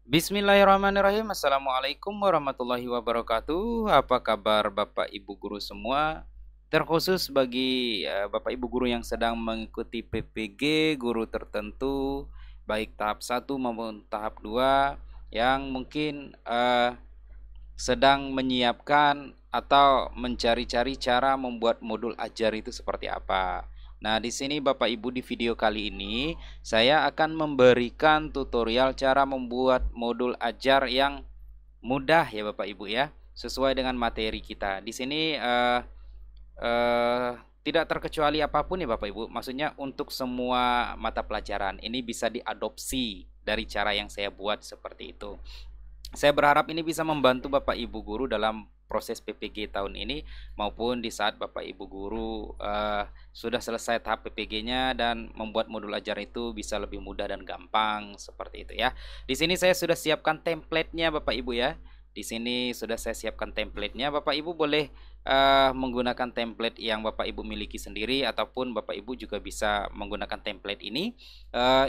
Bismillahirrahmanirrahim. Assalamualaikum warahmatullahi wabarakatuh. Apa kabar Bapak Ibu guru semua? Terkhusus bagi Bapak Ibu guru yang sedang mengikuti PPG guru tertentu, baik tahap 1 maupun tahap 2, yang mungkin sedang menyiapkan atau mencari-cari cara membuat modul ajar itu seperti apa. Nah, di sini Bapak Ibu, di video kali ini saya akan memberikan tutorial cara membuat modul ajar yang mudah ya Bapak Ibu ya, sesuai dengan materi kita. Di sini eh, tidak terkecuali apapun ya Bapak Ibu. Maksudnya untuk semua mata pelajaran ini bisa diadopsi dari cara yang saya buat seperti itu. Saya berharap ini bisa membantu Bapak Ibu guru dalam proses PPG tahun ini maupun di saat Bapak Ibu guru sudah selesai tahap PPG-nya dan membuat modul ajar itu bisa lebih mudah dan gampang seperti itu ya. Di sini saya sudah siapkan template-nya Bapak Ibu ya. Di sini sudah saya siapkan template-nya. Bapak Ibu boleh menggunakan template yang Bapak Ibu miliki sendiri ataupun Bapak Ibu juga bisa menggunakan template ini.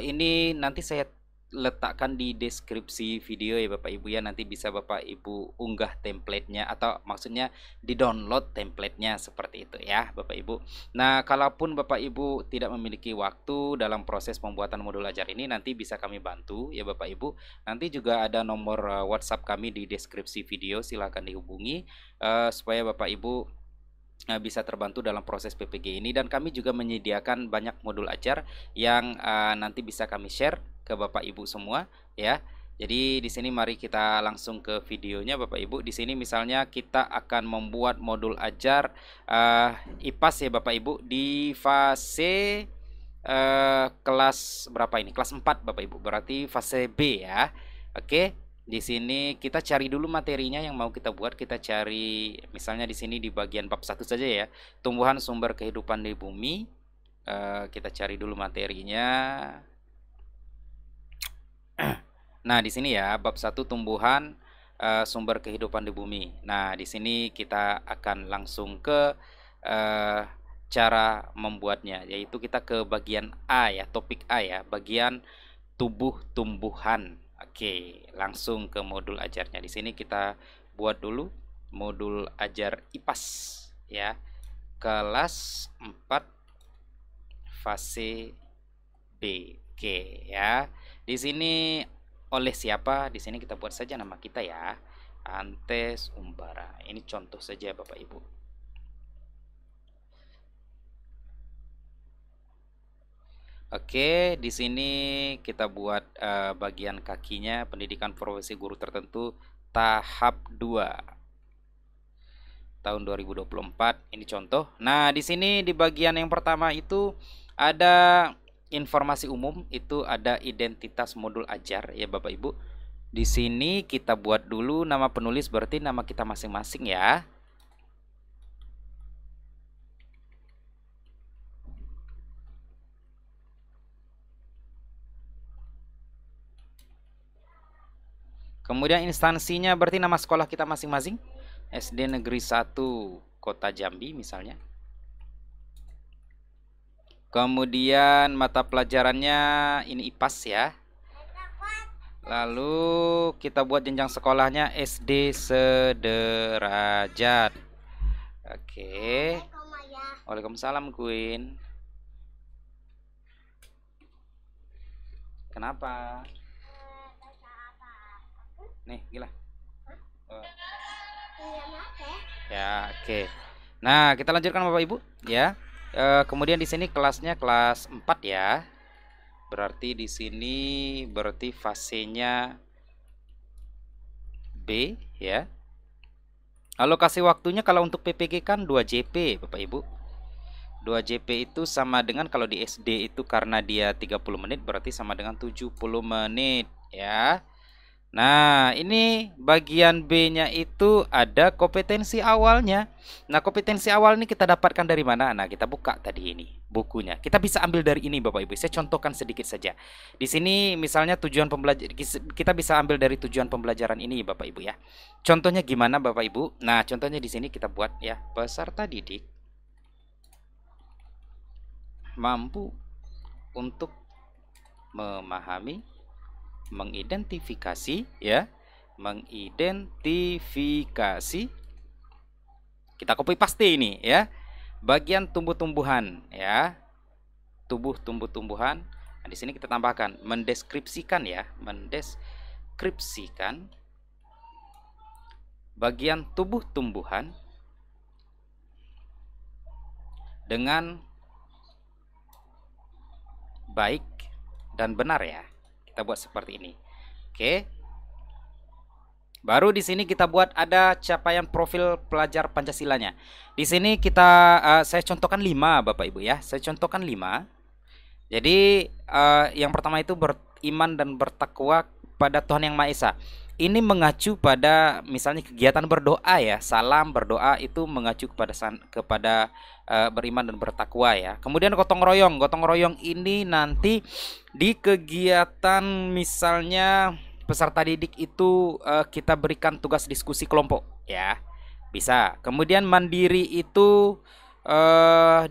Ini nanti saya letakkan di deskripsi video ya Bapak Ibu ya, nanti bisa Bapak Ibu unggah templatenya atau maksudnya di download templatenya seperti itu ya Bapak Ibu. Nah, kalaupun Bapak Ibu tidak memiliki waktu dalam proses pembuatan modul ajar ini, nanti bisa kami bantu ya Bapak Ibu. Nanti juga ada nomor WhatsApp kami di deskripsi video, silahkan dihubungi supaya Bapak Ibu bisa terbantu dalam proses PPG ini, dan kami juga menyediakan banyak modul ajar yang nanti bisa kami share ke Bapak Ibu semua ya. Jadi di sini mari kita langsung ke videonya Bapak Ibu. Di sini misalnya kita akan membuat modul ajar IPAS ya Bapak Ibu di fase kelas berapa ini? Kelas 4 Bapak Ibu. Berarti fase B ya. Oke. Di sini kita cari dulu materinya yang mau kita buat. Kita cari misalnya di sini di bagian bab 1 saja ya. Tumbuhan sumber kehidupan di bumi. Kita cari dulu materinya. Nah, di sini ya bab 1 tumbuhan sumber kehidupan di bumi. Nah, di sini kita akan langsung ke eh, cara membuatnya, yaitu kita ke bagian A ya, topik A ya, bagian tubuh tumbuhan. Oke, langsung ke modul ajarnya. Di sini kita buat dulu modul ajar IPAS ya. Kelas 4 fase B. Oke ya. Di sini oleh siapa? Di sini kita buat saja nama kita ya. Antes Umbara. Ini contoh saja Bapak Ibu. Oke, di sini kita buat bagian kakinya pendidikan profesi guru tertentu tahap 2 tahun 2024. Ini contoh. Nah, di sini di bagian yang pertama itu ada informasi umum, itu ada identitas modul ajar ya Bapak Ibu. Di sini kita buat dulu nama penulis, berarti nama kita masing-masing ya. Kemudian instansinya berarti nama sekolah kita masing-masing. SD Negeri 1 Kota Jambi misalnya. Kemudian mata pelajarannya ini IPAS ya. Lalu kita buat jenjang sekolahnya SD sederajat. Oke. Waalaikumsalam Queen. Kenapa? Nih, gila. Oh. Ya, oke. Nah, kita lanjutkan Bapak Ibu ya. Kemudian di sini kelasnya kelas 4 ya. Berarti di sini berarti fasenya B ya. Alokasi waktunya kalau untuk PPG kan 2 JP Bapak Ibu. 2 JP itu sama dengan kalau di SD itu karena dia 30 menit berarti sama dengan 70 menit ya. Nah, ini bagian B-nya itu ada kompetensi awalnya. Nah, kompetensi awal ini kita dapatkan dari mana? Nah, kita buka tadi ini bukunya. Kita bisa ambil dari ini Bapak Ibu. Saya contohkan sedikit saja. Di sini misalnya tujuan pembelajaran, kita bisa ambil dari tujuan pembelajaran ini Bapak Ibu ya. Contohnya gimana Bapak Ibu? Nah, contohnya di sini kita buat ya. Peserta didik mampu untuk memahami mengidentifikasi ya, mengidentifikasi. Kita copy paste ini ya. Bagian tumbuh-tumbuhan ya. Tumbuh-tumbuhan. Nah, di sini kita tambahkan mendeskripsikan ya, mendeskripsikan bagian tubuh tumbuhan dengan baik dan benar ya. Kita buat seperti ini. Oke. Baru di sini kita buat ada capaian profil pelajar Pancasilanya. Di sini saya contohkan 5 Bapak Ibu ya. Saya contohkan 5. Jadi yang pertama itu beriman dan bertakwa pada Tuhan Yang Maha Esa. Ini mengacu pada misalnya kegiatan berdoa ya. Salam berdoa itu mengacu kepada beriman dan bertakwa ya. Kemudian gotong royong. Gotong royong ini nanti di kegiatan misalnya peserta didik itu kita berikan tugas diskusi kelompok ya. Bisa. Kemudian mandiri itu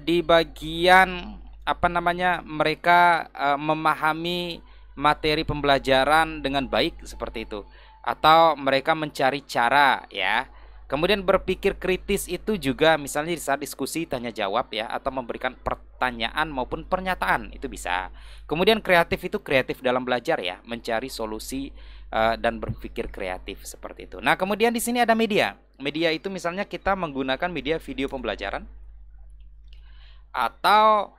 di bagian mereka memahami materi pembelajaran dengan baik seperti itu, atau mereka mencari cara ya. Kemudian berpikir kritis itu juga misalnya di saat diskusi tanya jawab ya, atau memberikan pertanyaan maupun pernyataan itu bisa. Kemudian kreatif itu kreatif dalam belajar ya, mencari solusi dan berpikir kreatif seperti itu. Nah, kemudian di sini ada media. Media itu misalnya kita menggunakan media video pembelajaran, atau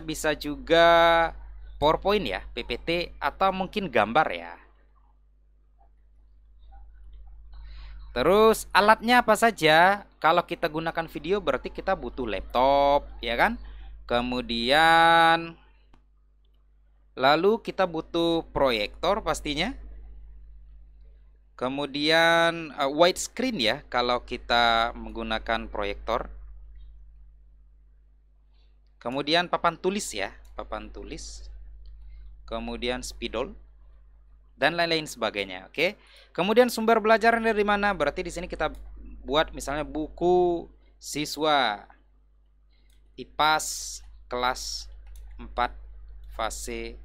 bisa juga PowerPoint ya, PPT, atau mungkin gambar ya. Terus alatnya apa saja? Kalau kita gunakan video berarti kita butuh laptop ya kan. Kemudian lalu kita butuh proyektor pastinya. Kemudian widescreen ya kalau kita menggunakan proyektor. Kemudian papan tulis ya, papan tulis. Kemudian spidol dan lain-lain sebagainya. Oke. Kemudian sumber belajar dari mana? Berarti di sini kita buat misalnya buku siswa IPAS kelas 4 fase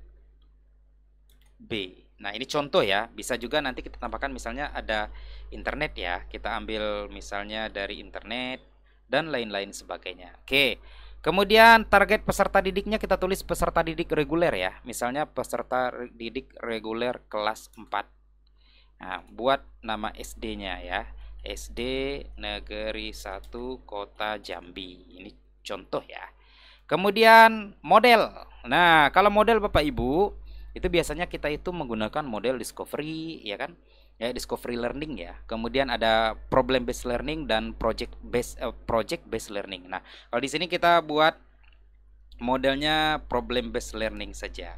B. Nah, ini contoh ya. Bisa juga nanti kita tambahkan misalnya ada internet ya. Kita ambil misalnya dari internet dan lain-lain sebagainya. Oke. Kemudian target peserta didiknya kita tulis peserta didik reguler ya. Misalnya peserta didik reguler kelas 4. Nah, buat nama SD-nya ya. SD Negeri 1 Kota Jambi. Ini contoh ya. Kemudian model. Nah, kalau model Bapak Ibu, itu biasanya kita itu menggunakan model discovery ya kan? Ya, discovery learning ya. Kemudian ada problem based learning dan project based learning. Nah, kalau di sini kita buat modelnya problem based learning saja.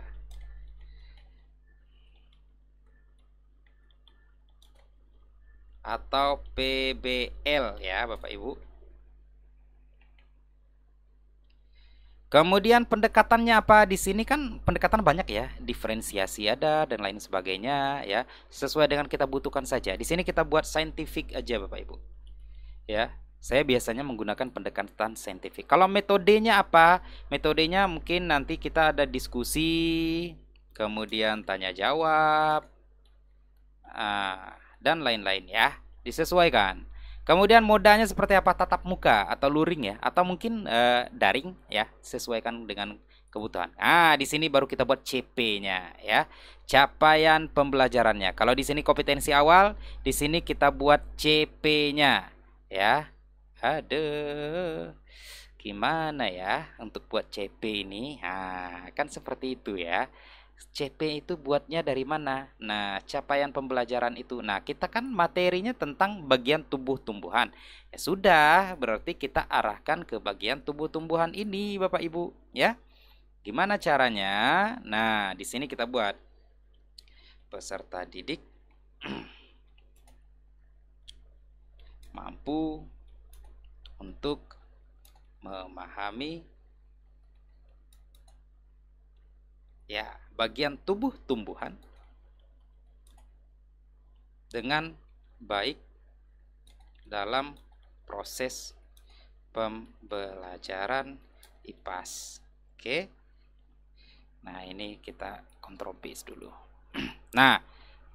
Atau PBL ya, Bapak Ibu. Kemudian pendekatannya apa? Di sini kan pendekatan banyak ya, diferensiasi ada dan lain sebagainya ya, sesuai dengan kita butuhkan saja. Di sini kita buat scientific aja Bapak Ibu. Ya, saya biasanya menggunakan pendekatan saintifik. Kalau metodenya apa? Metodenya mungkin nanti kita ada diskusi, kemudian tanya jawab, dan lain-lain ya, disesuaikan. Kemudian modanya seperti apa? Tatap muka atau luring ya, atau mungkin daring ya, sesuaikan dengan kebutuhan. Nah, di sini baru kita buat CP-nya ya. Capaian pembelajarannya. Kalau di sini kompetensi awal, di sini kita buat CP-nya ya. Aduh. Gimana ya untuk buat CP ini? Nah, kan seperti itu ya. CP itu buatnya dari mana? Nah, capaian pembelajaran itu. Nah, kita kan materinya tentang bagian tumbuh-tumbuhan. Ya sudah, berarti kita arahkan ke bagian tumbuh-tumbuhan ini, Bapak Ibu, ya. Gimana caranya? Nah, di sini kita buat peserta didik mampu untuk memahami ya bagian tubuh tumbuhan dengan baik dalam proses pembelajaran IPAS. Oke. Nah, ini kita Ctrl paste dulu. Nah,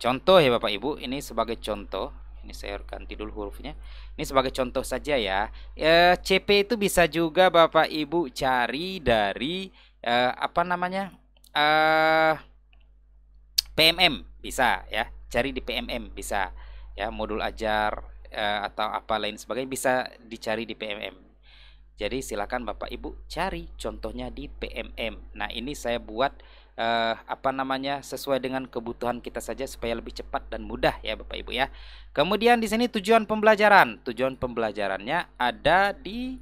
contoh ya Bapak Ibu, ini sebagai contoh. Ini saya ganti dulu hurufnya. Ini sebagai contoh saja ya. CP itu bisa juga Bapak Ibu cari dari apa namanya? PMM bisa ya. Cari di PMM bisa ya, modul ajar atau apa lain sebagainya bisa dicari di PMM. Jadi silakan Bapak Ibu cari contohnya di PMM. Nah, ini saya buat apa namanya, sesuai dengan kebutuhan kita saja supaya lebih cepat dan mudah ya Bapak Ibu ya. Kemudian di sini tujuan pembelajaran. Tujuan pembelajarannya ada di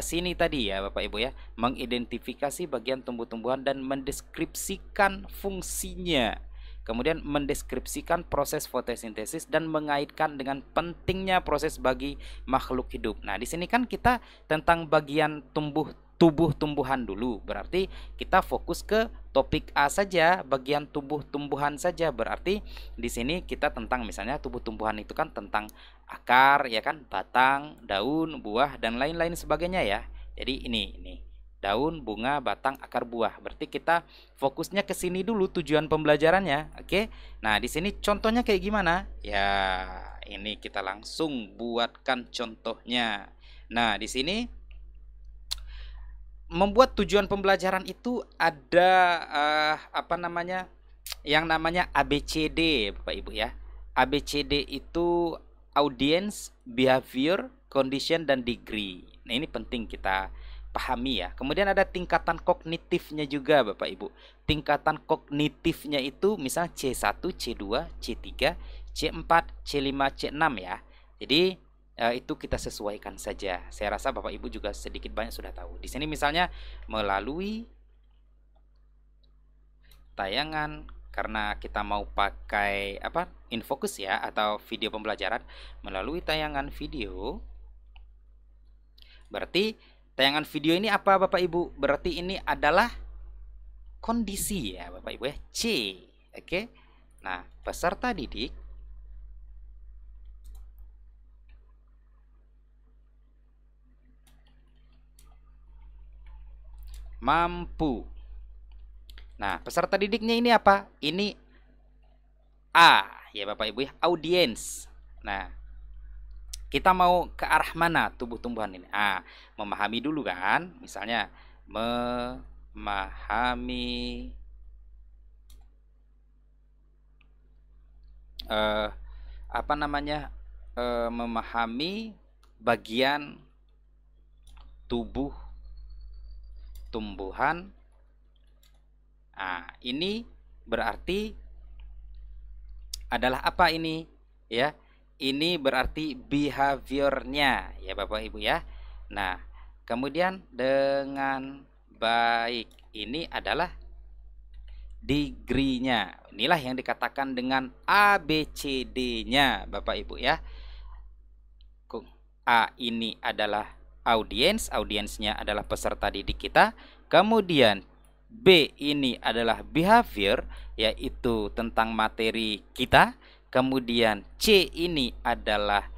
sini tadi ya Bapak Ibu ya. Mengidentifikasi bagian tumbuh-tumbuhan dan mendeskripsikan fungsinya. Kemudian mendeskripsikan proses fotosintesis dan mengaitkan dengan pentingnya proses bagi makhluk hidup. Nah, di sini kan kita tentang bagian tubuh-tumbuhan dulu. Berarti kita fokus ke topik A saja, bagian tubuh-tumbuhan saja. Berarti di sini kita tentang misalnya tubuh-tumbuhan itu kan tentang akar ya kan, batang, daun, buah dan lain-lain sebagainya ya. Jadi ini daun, bunga, batang, akar, buah. Berarti kita fokusnya ke sini dulu tujuan pembelajarannya. Oke. Nah, di sini contohnya kayak gimana? Ya, ini kita langsung buatkan contohnya. Nah, di sini membuat tujuan pembelajaran itu ada apa namanya? Yang namanya ABCD, Bapak Ibu ya. ABCD itu audience, behavior, condition dan degree. Nah, ini penting kita pahami ya. Kemudian ada tingkatan kognitifnya juga Bapak Ibu. Tingkatan kognitifnya itu misal C1, C2, C3, C4, C5, C6 ya. Jadi itu kita sesuaikan saja. Saya rasa Bapak Ibu juga sedikit banyak sudah tahu. Di sini misalnya melalui tayangan, karena kita mau pakai apa, infocus ya atau video pembelajaran melalui tayangan video. Berarti tayangan video ini apa Bapak Ibu? Berarti ini adalah kondisi ya Bapak Ibu ya, C. Oke. Nah, peserta didik mampu. Nah, peserta didiknya ini apa? Ini A ya Bapak Ibu ya, audiens. Nah, kita mau ke arah mana tumbuh-tumbuhan ini? Memahami dulu kan, misalnya memahami apa namanya, memahami bagian tubuh tumbuhan. Ini berarti adalah apa ini ya? Ini berarti behaviornya ya Bapak Ibu ya. Nah, kemudian dengan baik ini adalah degree-nya. Inilah yang dikatakan dengan ABCD-nya Bapak Ibu ya. A ini adalah audiens, audiensnya adalah peserta didik kita. Kemudian B ini adalah behavior, yaitu tentang materi kita. Kemudian C ini adalah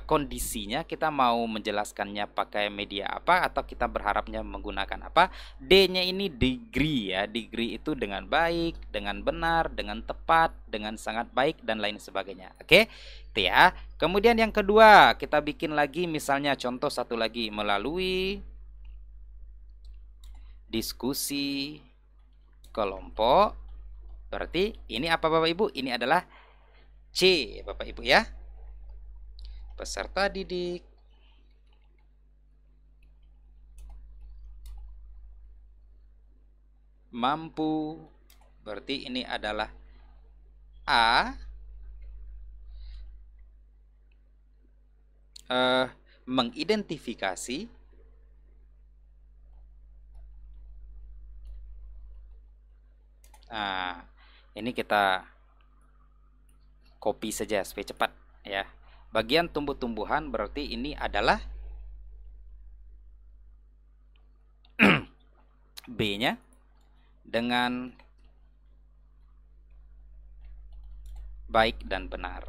kondisinya, kita mau menjelaskannya pakai media apa atau kita berharapnya menggunakan apa. D-nya ini degree ya, degree itu dengan baik, dengan benar, dengan tepat, dengan sangat baik dan lain sebagainya. Oke, itu ya. Kemudian yang kedua kita bikin lagi misalnya contoh satu lagi melalui diskusi kelompok. Berarti ini apa Bapak Ibu? Ini adalah C Bapak Ibu ya. Peserta didik mampu. Berarti ini adalah A. Mengidentifikasi ini kita copy saja supaya cepat ya. Bagian tumbuh-tumbuhan berarti ini adalah B-nya dengan baik dan benar.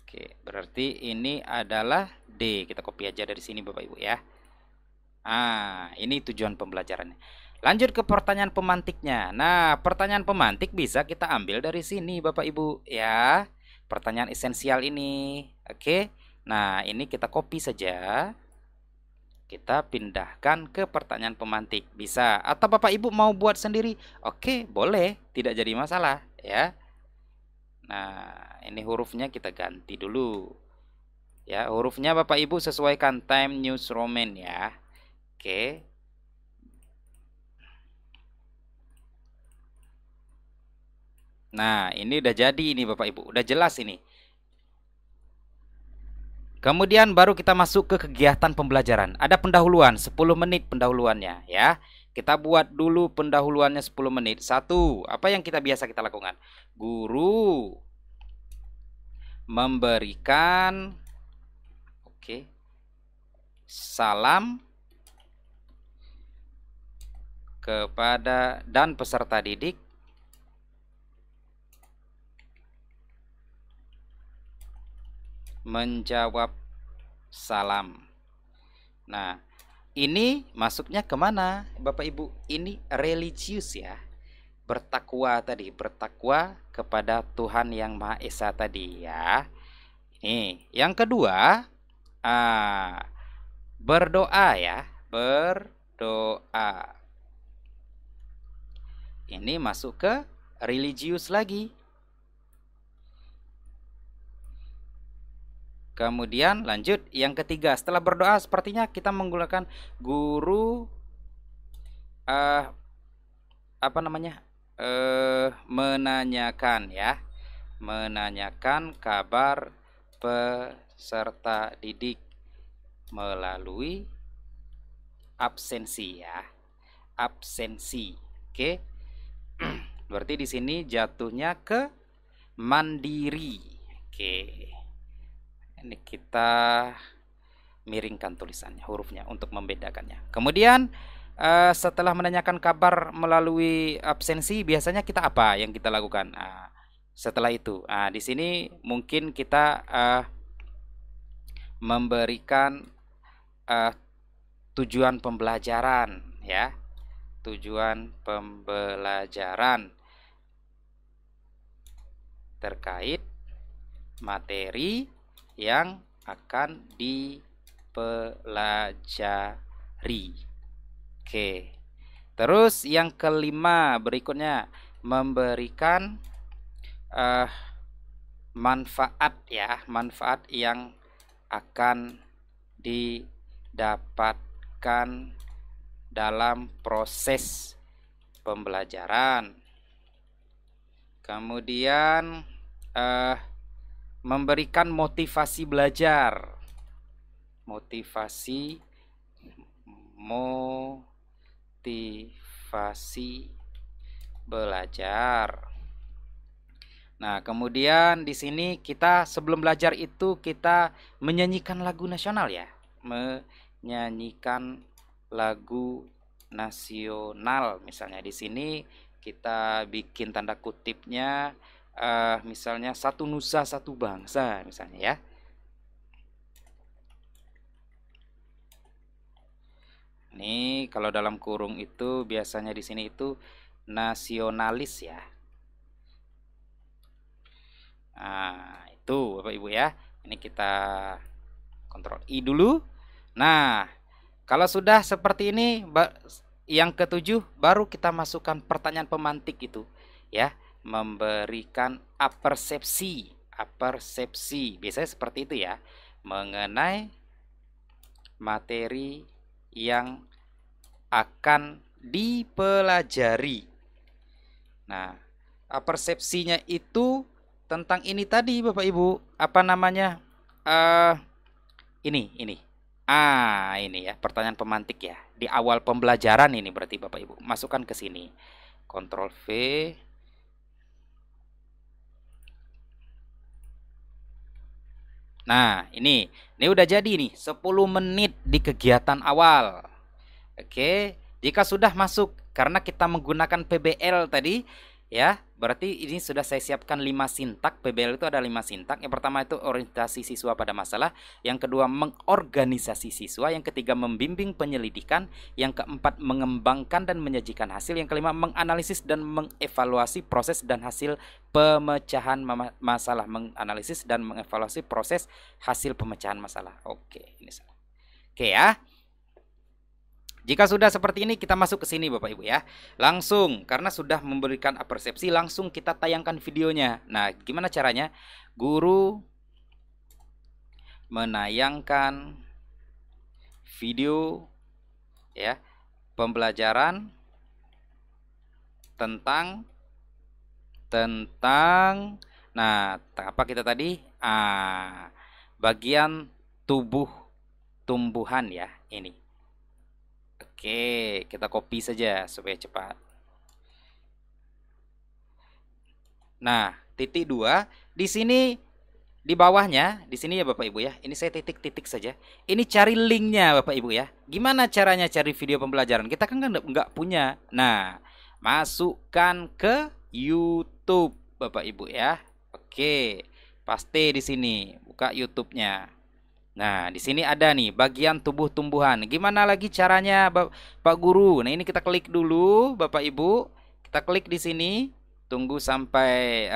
Oke, berarti ini adalah D. Kita copy aja dari sini Bapak Ibu ya. Ini tujuan pembelajarannya. Lanjut ke pertanyaan pemantiknya. Nah, pertanyaan pemantik bisa kita ambil dari sini Bapak Ibu ya. Pertanyaan esensial ini. Oke. Nah, ini kita copy saja. Kita pindahkan ke pertanyaan pemantik. Bisa. Atau Bapak Ibu mau buat sendiri? Oke, boleh. Tidak jadi masalah ya. Nah, ini hurufnya kita ganti dulu. Ya, hurufnya Bapak Ibu sesuaikan Time News Roman ya. Oke. Nah, ini udah jadi ini Bapak Ibu, udah jelas ini. Kemudian baru kita masuk ke kegiatan pembelajaran. Ada pendahuluan, 10 menit pendahuluannya ya. Kita buat dulu pendahuluannya 10 menit. Satu, apa yang biasa kita lakukan? Guru memberikan salam kepada dan peserta didik menjawab salam. Nah, ini masuknya kemana Bapak Ibu? Ini religius ya. Bertakwa tadi, bertakwa kepada Tuhan yang Maha Esa tadi ya. Ini yang kedua, berdoa ya, berdoa. Ini masuk ke religius lagi. Kemudian lanjut yang ketiga, setelah berdoa sepertinya kita menggunakan guru menanyakan ya, menanyakan kabar peserta didik melalui absensi ya, absensi. Oke. Berarti di sini jatuhnya ke mandiri. Oke. Ini kita miringkan tulisannya, hurufnya untuk membedakannya. Kemudian setelah menanyakan kabar melalui absensi, biasanya kita apa yang kita lakukan? Setelah itu, di sini mungkin kita memberikan tujuan pembelajaran ya, tujuan pembelajaran terkait materi yang akan dipelajari. Oke. Terus yang kelima berikutnya memberikan manfaat ya, manfaat yang akan didapatkan dalam proses pembelajaran. Kemudian memberikan motivasi belajar, motivasi belajar. Nah, kemudian di sini kita sebelum belajar itu kita menyanyikan lagu nasional ya, menyanyikan lagu nasional. Misalnya di sini kita bikin tanda kutipnya, misalnya satu nusa satu bangsa misalnya ya. Ini kalau dalam kurung itu biasanya di sini itu nasionalis ya. Nah, itu Bapak Ibu ya. Ini kita Ctrl I dulu. Nah, kalau sudah seperti ini, yang ketujuh baru kita masukkan pertanyaan pemantik itu ya, memberikan apersepsi. Apersepsi biasanya seperti itu ya, mengenai materi yang akan dipelajari. Nah, persepsinya itu tentang ini tadi Bapak Ibu, apa namanya? Ini. Ini ya, pertanyaan pemantik ya. Di awal pembelajaran ini berarti Bapak Ibu masukkan ke sini. Ctrl V. Nah, ini udah jadi nih, 10 menit di kegiatan awal. Oke, jika sudah masuk karena kita menggunakan PBL tadi ya, Berarti ini sudah saya siapkan 5 sintak. PBL itu ada 5 sintak. Yang pertama itu orientasi siswa pada masalah, yang kedua mengorganisasi siswa, yang ketiga membimbing penyelidikan, yang keempat mengembangkan dan menyajikan hasil, yang kelima menganalisis dan mengevaluasi proses dan hasil pemecahan masalah, menganalisis dan mengevaluasi proses hasil pemecahan masalah. Oke, ini salah. Oke ya. Jika sudah seperti ini, kita masuk ke sini Bapak Ibu ya. Langsung, karena sudah memberikan persepsi, langsung kita tayangkan videonya. Nah, gimana caranya? Guru menayangkan video ya, pembelajaran tentang nah, apa kita tadi? Bagian tumbuhan ya, ini. Oke, kita copy saja supaya cepat. Nah, titik 2 di sini, di bawahnya, di sini ya Bapak Ibu ya. Ini saya titik-titik saja. Ini cari linknya Bapak Ibu ya. Gimana caranya cari video pembelajaran? Kita kan nggak punya. Nah, masukkan ke YouTube Bapak Ibu ya. Oke, paste di sini, buka YouTube-nya. Nah, di sini ada nih bagian tumbuh-tumbuhan. Gimana lagi caranya, Pak Guru? Nah, ini kita klik dulu, Bapak Ibu. Kita klik di sini, tunggu sampai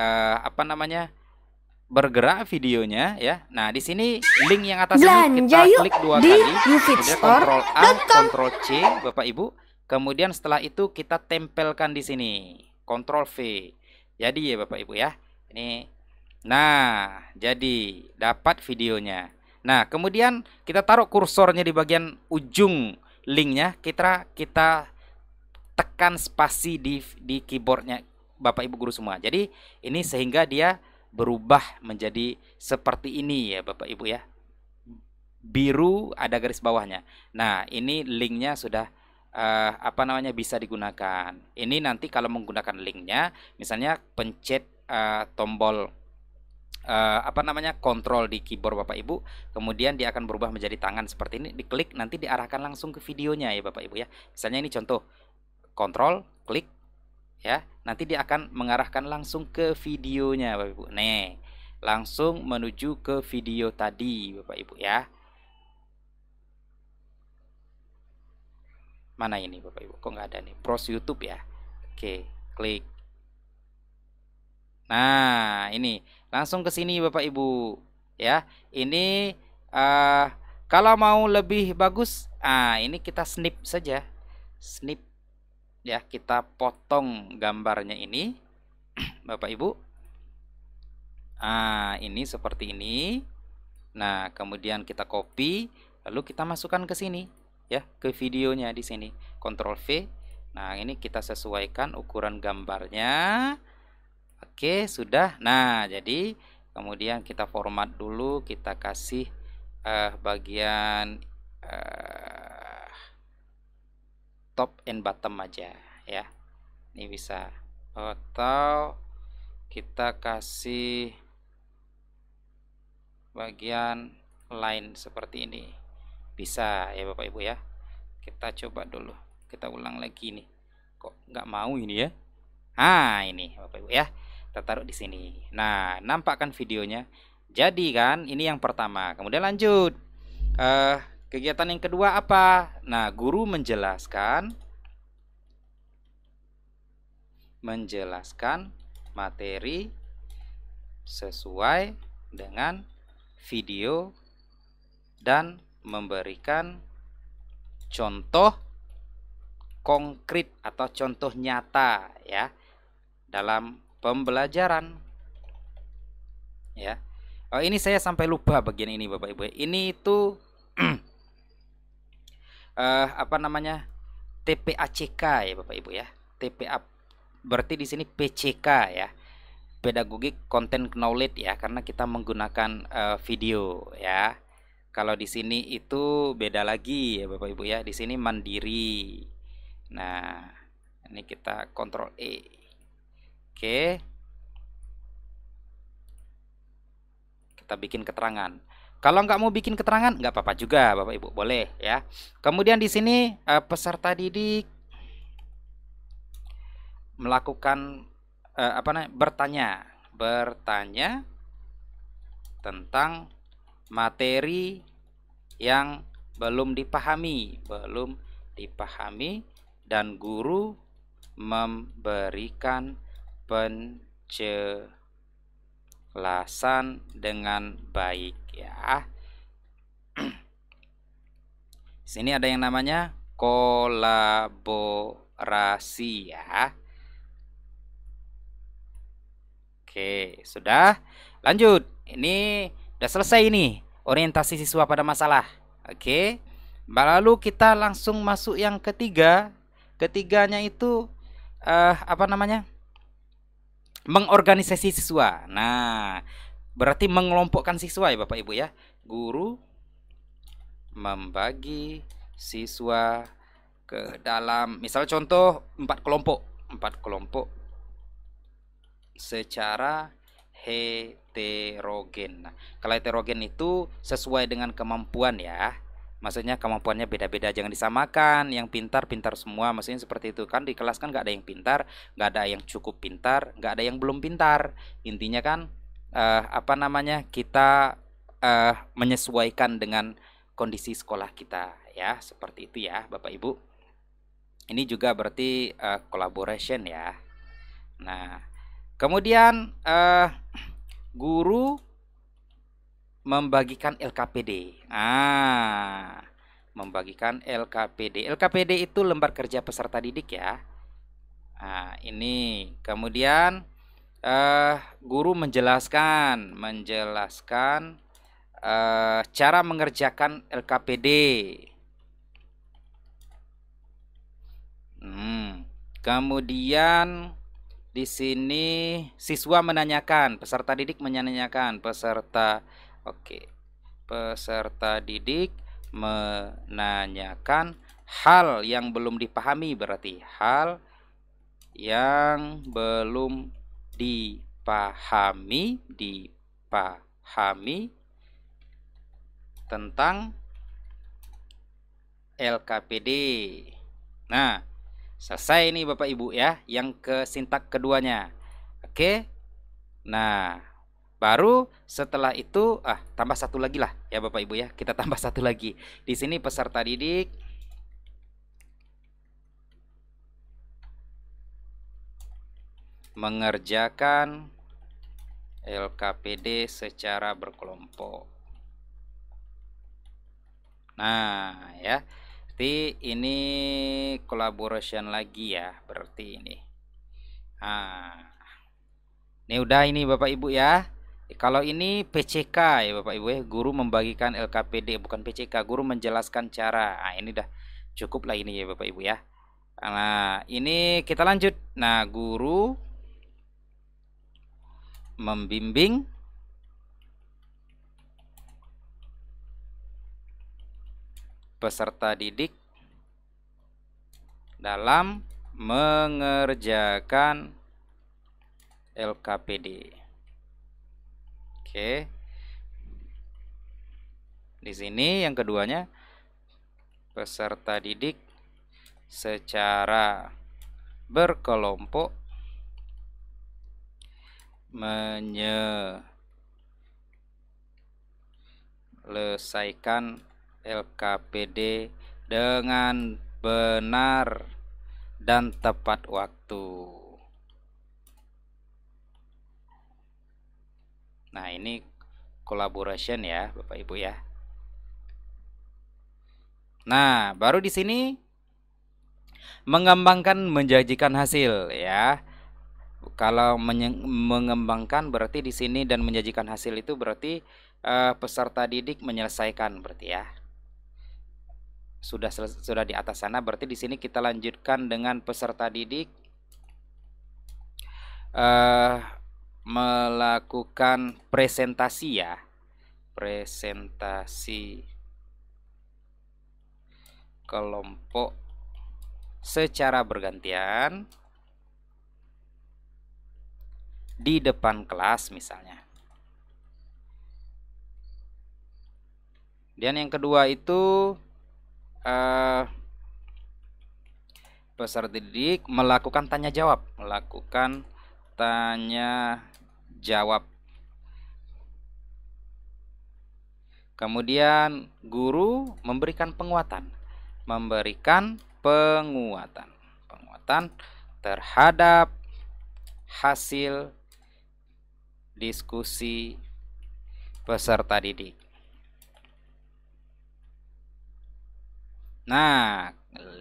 bergerak videonya ya. Nah, di sini link yang atas ini kita klik 2 kali, kemudian Ctrl A, Ctrl C, Bapak Ibu. Kemudian setelah itu kita tempelkan di sini, Ctrl V. Jadi ya Bapak Ibu ya. Ini. Nah, jadi dapat videonya. Nah, kemudian kita taruh kursornya di bagian ujung linknya. Kita tekan spasi di keyboardnya Bapak Ibu guru semua. Jadi ini sehingga dia berubah menjadi seperti ini ya Bapak Ibu ya. Biru ada garis bawahnya. Nah, ini linknya sudah bisa digunakan. Ini nanti kalau menggunakan linknya, misalnya pencet tombol kontrol di keyboard Bapak Ibu, kemudian dia akan berubah menjadi tangan seperti ini, diklik nanti diarahkan langsung ke videonya ya Bapak Ibu ya. Misalnya ini contoh, kontrol klik ya, nanti dia akan mengarahkan langsung ke videonya Bapak Ibu. Nih, langsung menuju ke video tadi Bapak Ibu ya. Mana ini Bapak Ibu? Kok nggak ada nih? Browse YouTube ya. Oke, klik. Nah, ini langsung ke sini Bapak Ibu ya. Ini kalau mau lebih bagus, ini kita snip saja. Snip ya, kita potong gambarnya ini Bapak Ibu. Ini seperti ini. Nah, kemudian kita copy, lalu kita masukkan ke sini ya, ke videonya di sini. Ctrl V. Nah, ini kita sesuaikan ukuran gambarnya. Oke, sudah. Nah, jadi kemudian kita format dulu, kita kasih bagian top and bottom aja ya. Ini bisa, atau kita kasih bagian line seperti ini. Bisa ya Bapak Ibu ya. Kita coba dulu. Kita ulang lagi nih. Kok nggak mau ini ya? Ini Bapak Ibu ya. Kita taruh di sini. Nah, nampakkan videonya. Jadi kan ini yang pertama. Kemudian lanjut. Kegiatan yang kedua apa? Nah, guru menjelaskan materi sesuai dengan video dan memberikan contoh konkret atau contoh nyata ya dalam pembelajaran ya. Ini saya sampai lupa bagian ini Bapak Ibu. Ini itu TPACK ya Bapak Ibu ya. TPA berarti di sini PCK ya. Pedagogic Content Knowledge ya, karena kita menggunakan video ya. Kalau di sini itu beda lagi ya Bapak Ibu ya. Di sini mandiri. Nah, ini kita Ctrl E. Oke. Kita bikin keterangan. Kalau nggak mau bikin keterangan, nggak apa-apa juga Bapak Ibu, boleh ya. Kemudian di sini peserta didik melakukan bertanya tentang materi yang belum dipahami dan guru memberikan penjelasan dengan baik ya. Sini ada yang namanya kolaborasi ya. Oke, sudah. Lanjut. Ini udah selesai ini orientasi siswa pada masalah. Oke. Lalu kita langsung masuk yang ketiga. Ketiganya itu apa namanya? Mengorganisasi siswa. Nah, berarti mengelompokkan siswa ya Bapak Ibu ya. Guru membagi siswa ke dalam, misal contoh 4 kelompok secara heterogen. Nah, kalau heterogen itu sesuai dengan kemampuan ya. Maksudnya kemampuannya beda-beda, jangan disamakan. Yang pintar semua, maksudnya seperti itu. Kan di kelas kan nggak ada yang pintar, nggak ada yang cukup pintar, nggak ada yang belum pintar. Intinya kan apa namanya, kita menyesuaikan dengan kondisi sekolah kita ya, seperti itu ya Bapak Ibu. Ini juga berarti collaboration ya. Nah, kemudian guru membagikan LKPD. Membagikan LKPD. LKPD itu lembar kerja peserta didik ya. Nah, ini kemudian guru menjelaskan cara mengerjakan LKPD. Kemudian di sini siswa menanyakan, peserta didik menanyakan, peserta didik menanyakan hal yang belum dipahami, berarti hal yang belum dipahami tentang LKPD. Nah, selesai ini Bapak Ibu ya, yang ke sintak keduanya. Oke. Nah, baru setelah itu tambah satu lagi lah ya Bapak Ibu ya. Kita tambah satu lagi. Di sini peserta didik mengerjakan LKPD secara berkelompok. Nah, ya. Berarti ini collaboration lagi ya, berarti ini. Nah, ini udah ini Bapak Ibu ya. Kalau ini PCK ya Bapak Ibu ya, guru membagikan LKPD, bukan PCK, guru menjelaskan cara. Nah, ini udah cukup lah ini ya Bapak Ibu ya. Nah, ini kita lanjut. Nah, guru membimbing peserta didik dalam mengerjakan LKPD. Oke. Di sini yang keduanya, peserta didik secara berkelompok menyelesaikan LKPD dengan benar dan tepat waktu. Nah, ini collaboration ya Bapak Ibu ya. Nah, baru di sini mengembangkan menjanjikan hasil ya. Kalau mengembangkan berarti di sini dan menjanjikan hasil itu berarti peserta didik menyelesaikan berarti ya. Sudah di atas sana, berarti di sini kita lanjutkan dengan peserta didik melakukan presentasi ya, presentasi kelompok secara bergantian di depan kelas misalnya. Dan yang kedua itu peserta didik melakukan tanya tanya jawab. Kemudian guru memberikan penguatan. Penguatan terhadap hasil diskusi peserta didik. Nah,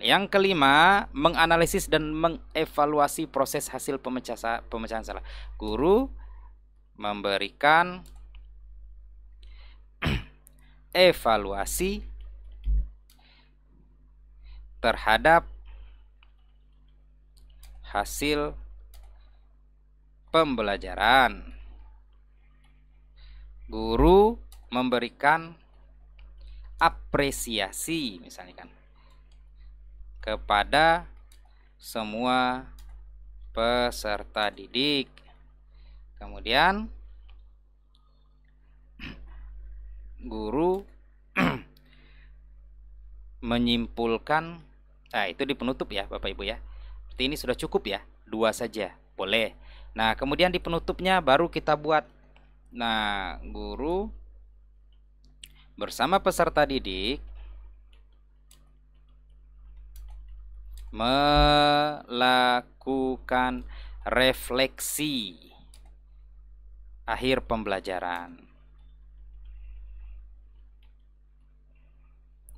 yang kelima, menganalisis dan mengevaluasi proses hasil pemecahan salah. Guru memberikan evaluasi terhadap hasil pembelajaran. Guru memberikan apresiasi misalnya kan kepada semua peserta didik. Kemudian guru menyimpulkan, nah itu di penutup ya Bapak Ibu ya. Berarti ini sudah cukup ya, 2 saja boleh. Nah kemudian di penutupnya baru kita buat. Nah guru bersama peserta didik melakukan refleksi akhir pembelajaran.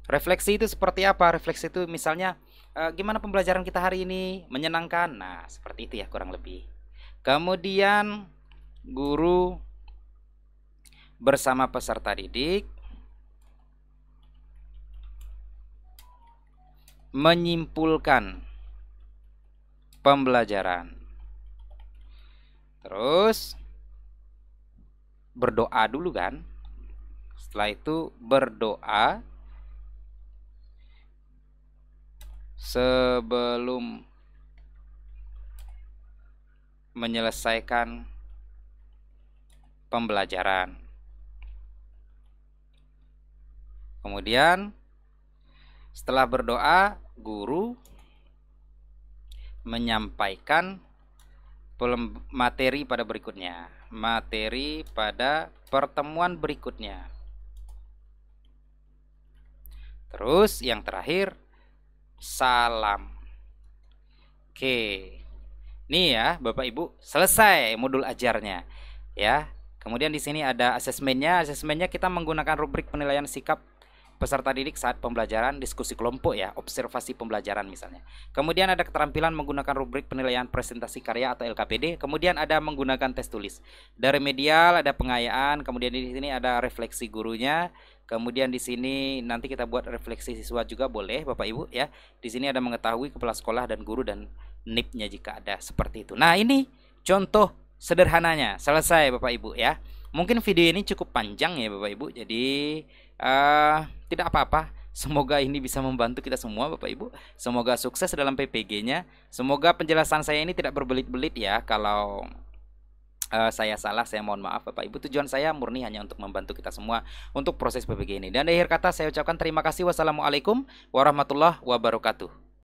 Refleksi itu seperti apa? Refleksi itu misalnya gimana pembelajaran kita hari ini? Menyenangkan? Nah, seperti itu ya kurang lebih. Kemudian guru bersama peserta didik menyimpulkan pembelajaran. Terus berdoa dulu kan? Setelah itu berdoa sebelum menyelesaikan pembelajaran. Kemudian setelah berdoa, guru menyampaikan materi pada berikutnya. Materi pada pertemuan berikutnya. Terus yang terakhir salam. Oke. Nih ya, Bapak Ibu, selesai modul ajarnya. Ya. Kemudian di sini ada asesmennya. Asesmennya kita menggunakan rubrik penilaian sikap peserta didik saat pembelajaran, diskusi kelompok ya, observasi pembelajaran misalnya. Kemudian ada keterampilan menggunakan rubrik penilaian presentasi karya atau LKPD. Kemudian ada menggunakan tes tulis. Dari remedial ada pengayaan, kemudian di sini ada refleksi gurunya. Kemudian di sini nanti kita buat refleksi siswa juga boleh Bapak Ibu ya. Di sini ada mengetahui kepala sekolah dan guru dan NIP-nya jika ada seperti itu. Nah, ini contoh sederhananya. Selesai Bapak Ibu ya. Mungkin video ini cukup panjang ya Bapak Ibu. Jadi tidak apa-apa. Semoga ini bisa membantu kita semua Bapak Ibu. Semoga sukses dalam PPG-nya. Semoga penjelasan saya ini tidak berbelit-belit ya. Kalau saya salah, saya mohon maaf Bapak Ibu. Tujuan saya murni hanya untuk membantu kita semua untuk proses PPG ini. Dan di akhir kata saya ucapkan terima kasih. Wassalamualaikum warahmatullahi wabarakatuh.